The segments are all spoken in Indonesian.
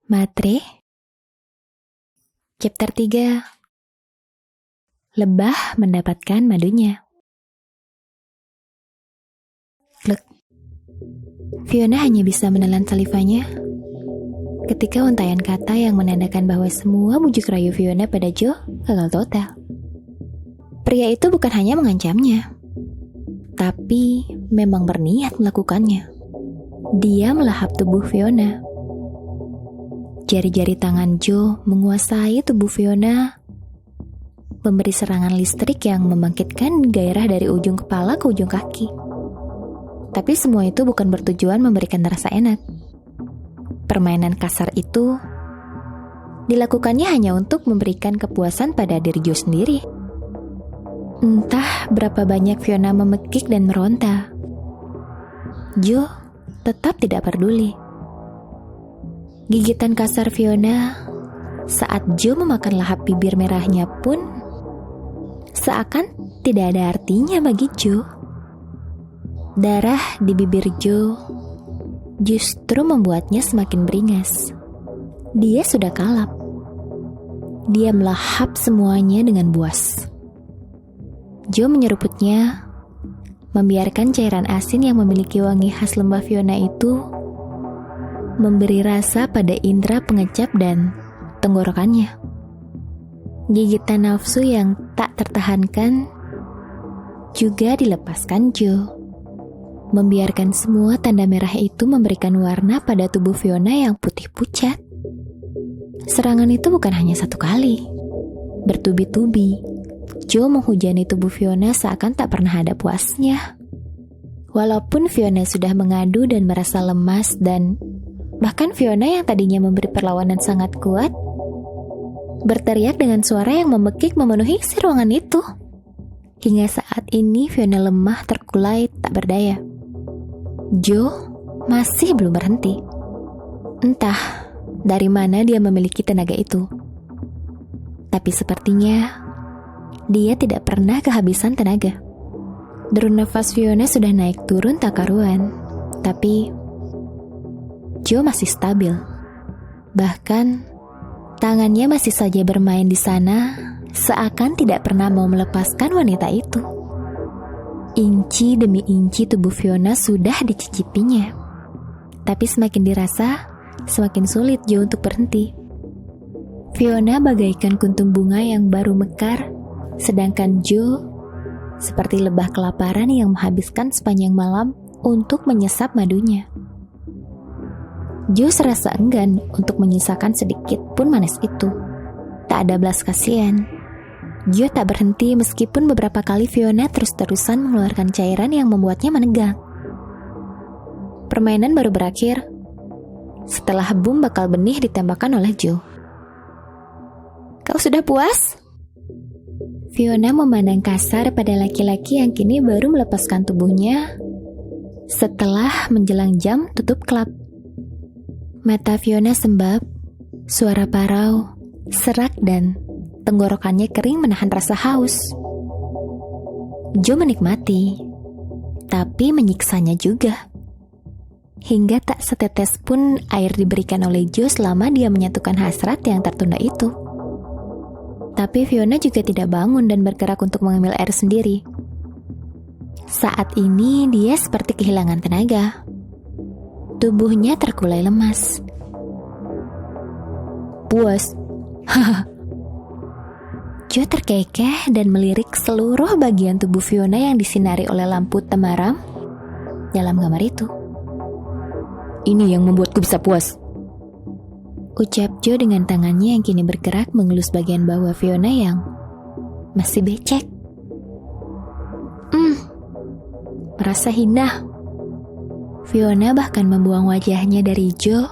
Matre Chapter 3. Lebah mendapatkan madunya. Glek. Fiona hanya bisa menelan salivanya ketika untaian kata yang menandakan bahwa semua bujuk rayu Fiona pada Joe gagal total. Pria itu bukan hanya mengancamnya, tapi memang berniat melakukannya. Dia melahap tubuh Fiona. Jari-jari tangan Joe menguasai tubuh Fiona, memberi serangan listrik yang membangkitkan gairah dari ujung kepala ke ujung kaki. Tapi semua itu bukan bertujuan memberikan rasa enak. Permainan kasar itu dilakukannya hanya untuk memberikan kepuasan pada diri Joe sendiri. Entah berapa banyak Fiona memekik dan meronta, Joe tetap tidak peduli. Gigitan kasar Fiona saat Joe memakan lahap bibir merahnya pun seakan tidak ada artinya bagi Joe. Darah di bibir Joe justru membuatnya semakin beringas. Dia sudah kalap. Dia melahap semuanya dengan buas. Joe menyeruputnya, membiarkan cairan asin yang memiliki wangi khas lembah Fiona itu memberi rasa pada indera pengecap dan tenggorokannya. Gigitan nafsu yang tak tertahankan juga dilepaskan Joe, membiarkan semua tanda merah itu memberikan warna pada tubuh Fiona yang putih pucat. Serangan itu bukan hanya satu kali, bertubi-tubi. Joe menghujani tubuh Fiona seakan tak pernah ada puasnya. Walaupun Fiona sudah mengadu dan merasa lemas, dan bahkan Fiona yang tadinya memberi perlawanan sangat kuat berteriak dengan suara yang memekik memenuhi isi ruangan itu. Hingga saat ini Fiona lemah, terkulai, tak berdaya. Joe masih belum berhenti. Entah dari mana dia memiliki tenaga itu, tapi sepertinya dia tidak pernah kehabisan tenaga. Derun nafas Fiona sudah naik turun tak karuan, tapi Joe masih stabil. Bahkan tangannya masih saja bermain di sana, seakan tidak pernah mau melepaskan wanita itu. Inci demi inci tubuh Fiona sudah dicicipinya, tapi semakin dirasa, semakin sulit Joe untuk berhenti. Fiona bagaikan kuntum bunga yang baru mekar, sedangkan Joe seperti lebah kelaparan yang menghabiskan sepanjang malam untuk menyesap madunya. Joe serasa enggan untuk menyisakan sedikit pun manis itu. Tak ada belas kasihan. Joe tak berhenti meskipun beberapa kali Fiona terus-terusan mengeluarkan cairan yang membuatnya menegang. Permainan baru berakhir setelah bom bakal benih ditembakkan oleh Joe. "Kau sudah puas?" Fiona memandang kasar pada laki-laki yang kini baru melepaskan tubuhnya setelah menjelang jam tutup klub. Mata Fiona sembab, suara parau, serak, dan tenggorokannya kering menahan rasa haus. Joe menikmati, tapi menyiksanya juga. Hingga tak setetes pun air diberikan oleh Joe selama dia menyatukan hasrat yang tertunda itu. Tapi Fiona juga tidak bangun dan bergerak untuk mengambil air sendiri. Saat ini dia seperti kehilangan tenaga. Tubuhnya terkulai lemas. "Puas?" Joe terkekeh dan melirik seluruh bagian tubuh Fiona yang disinari oleh lampu temaram dalam kamar itu. "Ini yang membuatku bisa puas," ucap Joe dengan tangannya yang kini bergerak mengelus bagian bawah Fiona yang masih becek. Merasa hina. Fiona bahkan membuang wajahnya dari Joe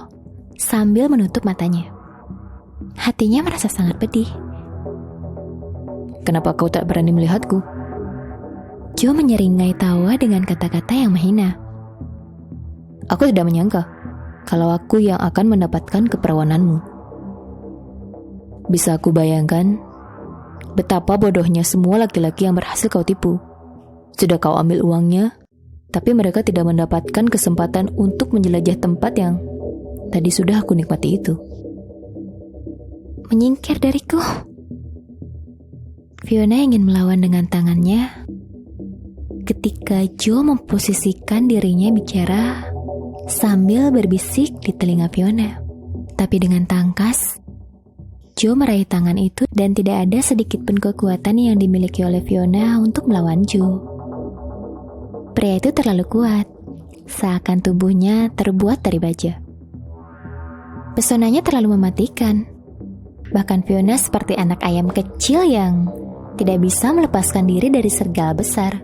sambil menutup matanya. Hatinya merasa sangat pedih. "Kenapa kau tak berani melihatku?" Joe menyeringai tawa dengan kata-kata yang menghina. "Aku tidak menyangka kalau aku yang akan mendapatkan keperawananmu. Bisa aku bayangkan betapa bodohnya semua laki-laki yang berhasil kau tipu. Sudah kau ambil uangnya, tapi mereka tidak mendapatkan kesempatan untuk menjelajah tempat yang Tadi sudah aku nikmati itu. Menyingkir dariku. Fiona ingin melawan dengan tangannya ketika Joe memposisikan dirinya bicara sambil berbisik di telinga Fiona. Tapi dengan tangkas, Joe meraih tangan itu dan tidak ada sedikit pun kekuatan yang dimiliki oleh Fiona untuk melawan Joe. Pria itu terlalu kuat, seakan tubuhnya terbuat dari baja. Pesonanya terlalu mematikan. Bahkan Fiona seperti anak ayam kecil yang tidak bisa melepaskan diri dari serigala besar.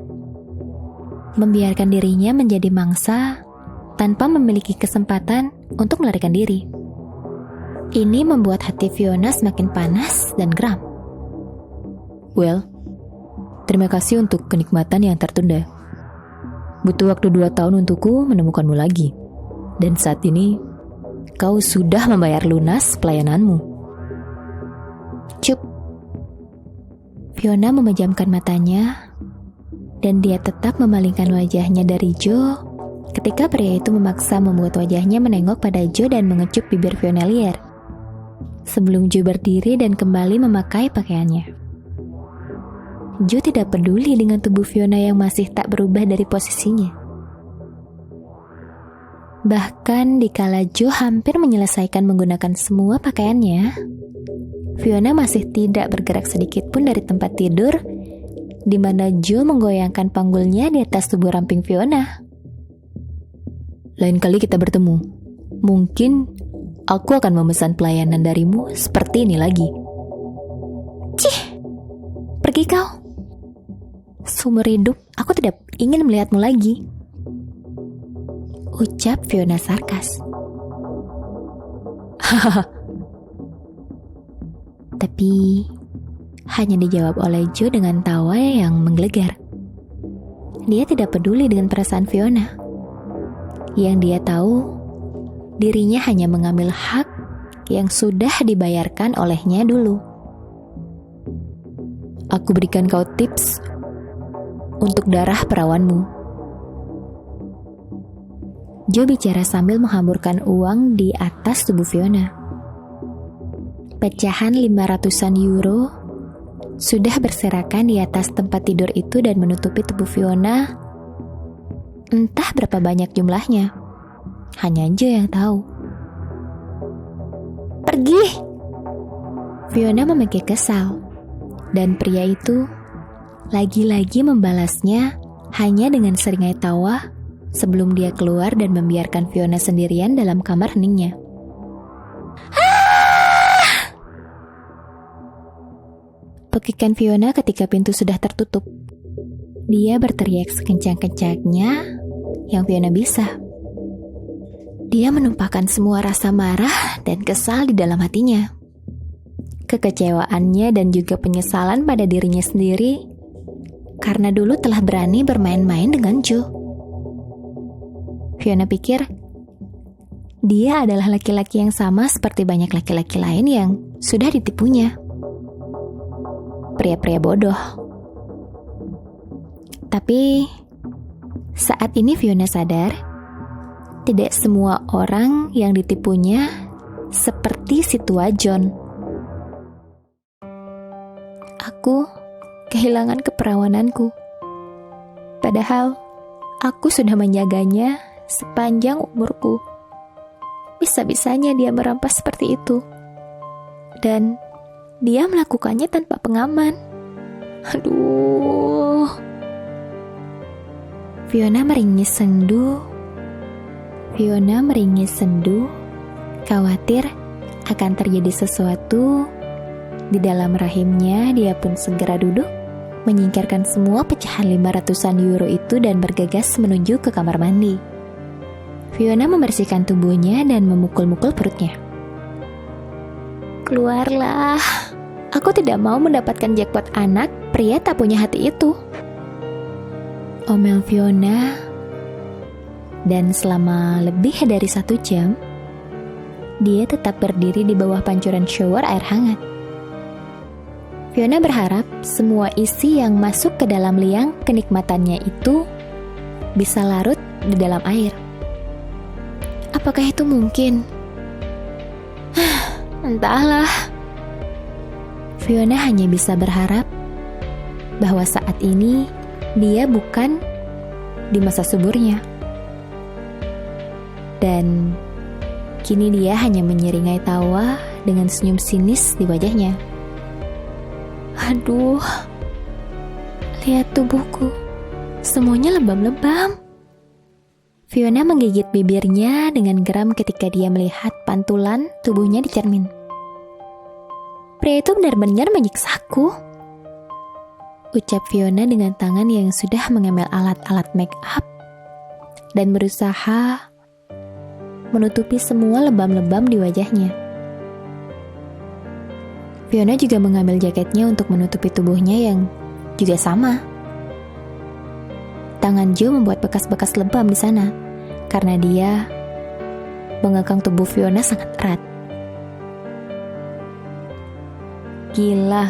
Membiarkan dirinya menjadi mangsa tanpa memiliki kesempatan untuk melarikan diri. Ini membuat hati Fiona semakin panas dan geram. Well, terima kasih untuk kenikmatan yang tertunda. Butuh waktu 2 tahun untukku menemukanmu lagi. Dan saat ini, kau sudah membayar lunas pelayananmu. Cup. Fiona memejamkan matanya dan dia tetap memalingkan wajahnya dari Joe ketika pria itu memaksa membuat wajahnya menengok pada Joe dan mengecup bibir Fiona liar. Sebelum Joe berdiri dan kembali memakai pakaiannya. Joe tidak peduli dengan tubuh Fiona yang masih tak berubah dari posisinya. Bahkan dikala Joe hampir menyelesaikan menggunakan semua pakaiannya, Fiona masih tidak bergerak sedikit pun dari tempat tidur di mana Joe menggoyangkan panggulnya di atas tubuh ramping Fiona. Lain kali kita bertemu, mungkin aku akan memesan pelayanan darimu seperti ini lagi. Cih, pergi kau. Seumur hidup aku tidak ingin melihatmu lagi, ucap Fiona sarkas. Tapi hanya dijawab oleh Joe dengan tawa yang menggelegar. Dia tidak peduli dengan perasaan Fiona. Yang dia tahu, dirinya hanya mengambil hak yang sudah dibayarkan olehnya dulu. Aku berikan kau tips untuk darah perawanmu. Joe bicara sambil menghamburkan uang di atas tubuh Fiona. Pecahan 500-an euro sudah berserakan di atas tempat tidur itu dan menutupi tubuh Fiona. Entah berapa banyak jumlahnya. Hanya Joe yang tahu. Pergi! Fiona memekik kesal. Dan pria itu lagi-lagi membalasnya hanya dengan seringai tawa sebelum dia keluar dan membiarkan Fiona sendirian dalam kamar heningnya. Pekikan Fiona ketika pintu sudah tertutup. Dia berteriak sekencang-kencangnya yang Fiona bisa. Dia menumpahkan semua rasa marah dan kesal di dalam hatinya. Kekecewaannya dan juga penyesalan pada dirinya sendiri karena dulu telah berani bermain-main dengan Joe. Fiona pikir dia adalah laki-laki yang sama seperti banyak laki-laki lain yang sudah ditipunya. Pria-pria bodoh. Tapi saat ini Fiona sadar tidak semua orang yang ditipunya seperti si tua John. Aku kehilangan keperawananku. Padahal aku sudah menjaganya sepanjang umurku. Bisa-bisanya dia merampas seperti itu. Dan dia melakukannya tanpa pengaman. Aduh. Fiona meringis sendu, khawatir akan terjadi sesuatu. Di dalam rahimnya, dia pun segera duduk, menyingkirkan semua pecahan 500-an euro itu dan bergegas menuju ke kamar mandi. Fiona membersihkan tubuhnya dan memukul-mukul perutnya. Keluarlah. Aku tidak mau mendapatkan jackpot anak pria tak punya hati itu, omel Fiona. Dan selama lebih dari 1 jam, dia tetap berdiri di bawah pancuran shower air hangat. Fiona berharap semua isi yang masuk ke dalam liang kenikmatannya itu bisa larut di dalam air. Apakah itu mungkin? Entahlah. Fiona hanya bisa berharap bahwa saat ini dia bukan di masa suburnya. Dan kini dia hanya menyeringai tawa dengan senyum sinis di wajahnya. Aduh, lihat tubuhku, semuanya lebam-lebam. Fiona menggigit bibirnya dengan geram ketika dia melihat pantulan tubuhnya di cermin. Pria itu benar-benar menyiksaku, ucap Fiona dengan tangan yang sudah mengambil alat-alat make up dan berusaha menutupi semua lebam-lebam di wajahnya. Fiona juga mengambil jaketnya untuk menutupi tubuhnya yang juga sama. Tangan Joe membuat bekas-bekas lebam di sana karena dia mengekang tubuh Fiona sangat erat. Gila,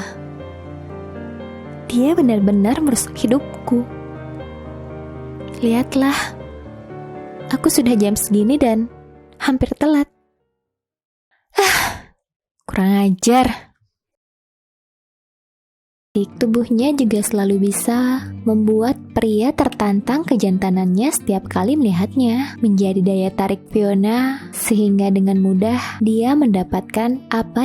dia benar-benar merusak hidupku. Lihatlah, aku sudah jam segini dan hampir telat. Kurang ajar. Tubuhnya juga selalu bisa membuat pria tertantang kejantanannya setiap kali melihatnya, menjadi daya tarik Fiona sehingga dengan mudah dia mendapatkan apa